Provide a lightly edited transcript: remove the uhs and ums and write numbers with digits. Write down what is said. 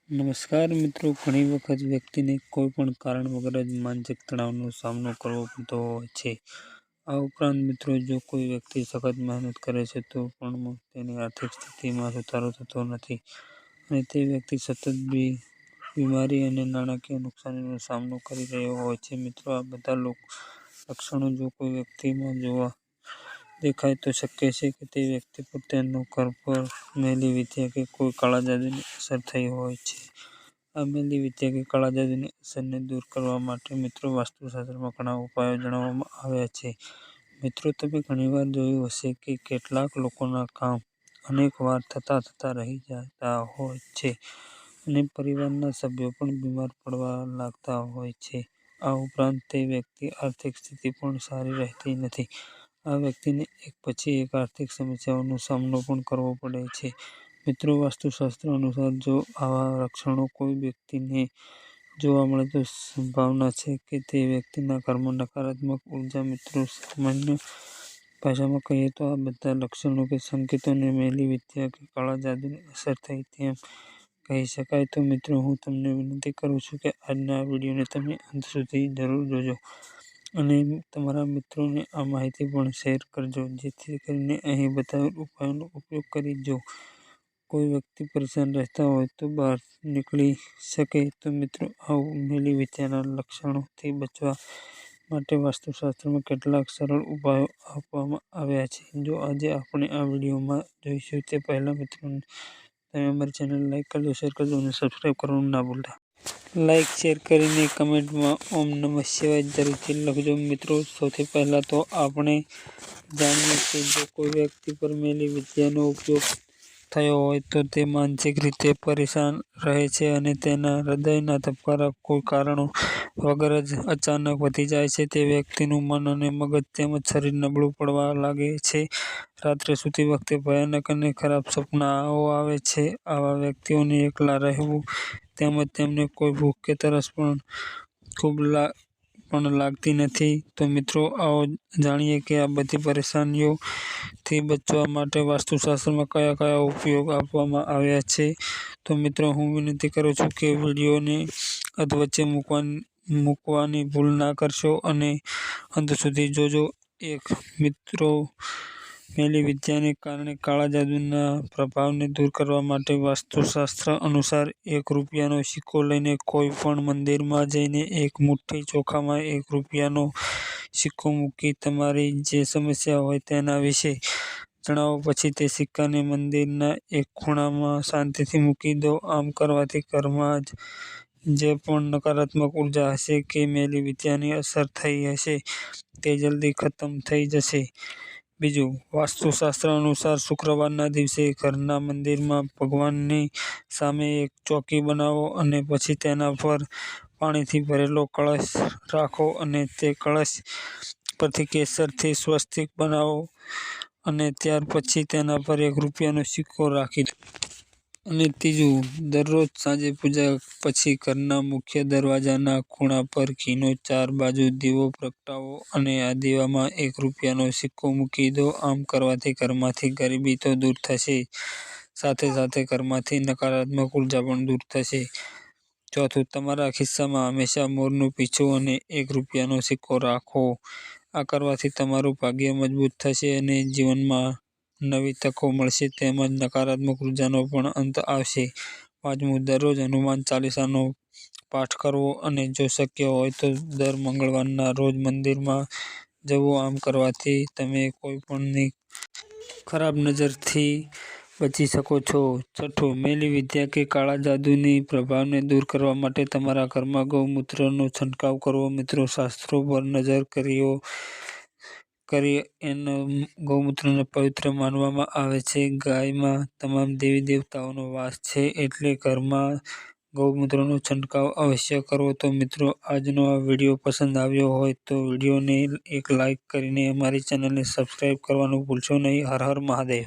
નમસ્કાર મિત્રો, ઘણી વખત વ્યક્તિને કોઈ પણ કારણ વગર જ માનસિક તણાવનો સામનો કરવો પડતો હોય છે. આ ઉપરાંત મિત્રો, જો કોઈ વ્યક્તિ સખત મહેનત કરે છે તો પણ તેની આર્થિક સ્થિતિમાં સુધારો થતો નથી અને તે વ્યક્તિ સતત બીમારી અને નાણાકીય નુકસાનીનો સામનો કરી રહ્યો હોય છે. મિત્રો, આ બધા લક્ષણો જો કોઈ વ્યક્તિમાં જોવા દેખાય તો શક્ય છે કે તે વ્યક્તિ પર તેનું ઘર પર મેલી વિદ્યા કે કોઈ કાળા જાદુની અસર થઈ હોય છે. આ મેલી વિદ્યા કે કાળા જાદુની અસરને દૂર કરવા માટે મિત્રો વાસ્તુશાસ્ત્રમાં ઘણા ઉપાયો જણાવવામાં આવ્યા છે. મિત્રો, તમે ઘણીવાર જોયું હશે કે કેટલાક લોકોના કામ અનેક વાર થતા રહી જતા હોય છે અને પરિવારના સભ્યો પણ બીમાર પડવા લાગતા હોય છે. આ ઉપરાંત તે વ્યક્તિની આર્થિક સ્થિતિ પણ સારી રહેતી નથી. આ વ્યક્તિને એક પછી એક આર્થિક સમસ્યાઓનો સામનો પણ કરવો પડે છે. મિત્રો, વાસ્તુશાસ્ત્ર અનુસાર જો આવા લક્ષણો કોઈ વ્યક્તિને જોવા મળે તો સંભાવના છે કે તે વ્યક્તિના ઘરમાં નકારાત્મક ઉર્જા. મિત્રો, સામાન્ય ભાષામાં કહીએ તો આ બધા લક્ષણો કે સંકેતોને મેલી વિદ્યા કે કાળા જાદુની અસર થઈ તેમ કહી શકાય. તો મિત્રો, હું તમને વિનંતી કરું છું કે આજના આ વિડીયોને તમે અંત સુધી જરૂર જોજો અને તમારા મિત્રોને આ માહિતી પણ શેર કરજો, જેથી કરીને અહીં બતાવેલ ઉપાયોનો ઉપયોગ કરી જો કોઈ વ્યક્તિ પરેશાન રહેતા હોય તો બહાર નીકળી શકે. તો મિત્રો, આ મેલી વિદ્યાના લક્ષણોથી બચવા માટે વાસ્તુશાસ્ત્રમાં કેટલાક સરળ ઉપાયો આપવામાં આવ્યા છે. જો આજે આપણે આ વિડીયોમાં જોઈશું તે પહેલા મિત્રો, તમે અમારી ચેનલ લાઈક કરજો, શેર કરજો અને સબસ્ક્રાઈબ કરવાનું ના ભૂલતા. લાઈક, શેર કરીને કમેન્ટમાં ઓમ નમઃ શિવાય જરૂરથી લખજો. મિત્રો, સૌથી પહેલા તો આપણે જાણીએ કે જો કોઈ વ્યક્તિ પર મેલી વિદ્યાનો ઉપયોગ થયો હોય તો તે માનસિક રીતે પરેશાન રહે છે અને તેના હૃદયના ધબકારા કોઈ કારણ વગર જ અચાનક વધી જાય છે. તે વ્યક્તિનું મન અને મગજ તેમજ શરીર નબળું પડવા લાગે છે. રાત્રે સૂતી વખતે ભયાનક અને ખરાબ સપનાઓ આવે છે. આવા વ્યક્તિઓને એકલા રહેવું તેમજ તેમને કોઈ ભૂખ કે તરસ પણ લાગતી નથી. તો મિત્રો, આવો જાણીએ કે આ બધી પરેશાનીઓથી બચવા માટે વાસ્તુશાસ્ત્રમાં કયા કયા ઉપાયો આપવામાં આવ્યા છે. તો મિત્રો, હું વિનંતી કરું છું કે વિડીયોને અધવચ્ચે મૂકવાની ભૂલ ના કરશો અને અંત સુધી જોજો. મિત્રો, મેલી વિદ્યાને કારણે કાળા જાદુના પ્રભાવને દૂર કરવા માટે વાસ્તુશાસ્ત્ર અનુસાર ₹1નો સિક્કો લઈને કોઈ પણ મંદિરમાં જઈને એક મુઠ્ઠી ચોખામાં ₹1નો સિક્કો મૂકી તમારી જે સમસ્યા હોય તેના વિશે જણાવો. પછી તે સિક્કાને મંદિરના એક ખૂણામાં શાંતિથી મૂકી દો. આમ કરવાથી ઘરમાં જે પણ નકારાત્મક ઉર્જા હશે કે મેલી વિદ્યાની અસર થઈ હશે તે જલ્દી ખતમ થઈ જશે. બીજું, વાસ્તુશાસ્ત્ર અનુસાર શુક્રવારના દિવસે ઘરના મંદિરમાં ભગવાનની સામે એક ચોકી બનાવો અને પછી તેના પર પાણીથી ભરેલો કળશ રાખો અને તે કળશ પરથી કેસરથી સ્વસ્તિક બનાવો અને ત્યાર પછી તેના પર ₹1નો સિક્કો રાખી દો. અને ત્રીજું, દરરોજ સાંજે પૂજા પછી ઘરના મુખ્ય દરવાજાના ખૂણા પર ઘીનો 4 બાજુ દીવો પ્રગટાવો અને આ દીવામાં ₹1નો સિક્કો મૂકી દો. આમ કરવાથી ઘરમાંથી ગરીબી તો દૂર થશે, સાથે સાથે ઘરમાંથી નકારાત્મક ઉર્જા પણ દૂર થશે. ચોથું, તમારા ખિસ્સામાં હંમેશા મોરનું પીંછું અને ₹1નો સિક્કો રાખો. આ કરવાથી તમારું ભાગ્ય મજબૂત થશે અને જીવનમાં નવી તકો મળશે તેમજ નકારાત્મક ઉર્જાનો પણ અંત આવશે. પાંચમું, દરરોજ હનુમાન ચાલીસાનો પાઠ કરવો અને જો શક્ય હોય તો દર મંગળવારના રોજ મંદિરમાં જવું. આમ કરવાથી તમે કોઈ પણની ખરાબ નજરથી બચી શકો છો. છઠ્ઠું, મેલી વિદ્યા કે કાળા જાદુની પ્રભાવને દૂર કરવા માટે તમારા ઘરમાં ગૌમૂત્રનો છંટકાવ કરવો. મિત્રો, શાસ્ત્રો પર નજર કરી ગૌમૂત્રને પવિત્ર માનવામાં આવે છે. ગાયમાં તમામ દેવી દેવતાઓનો વાસ છે, એટલે ઘરમાં ગૌમૂત્રનો છંટકાવ અવશ્ય કરવો. તો મિત્રો, આજનો આ વિડીયો પસંદ આવ્યો હોય તો વિડીયોને એક લાઈક કરીને અમારી ચેનલને સબસ્ક્રાઈબ કરવાનું ભૂલશો નહીં. હર હર મહાદેવ.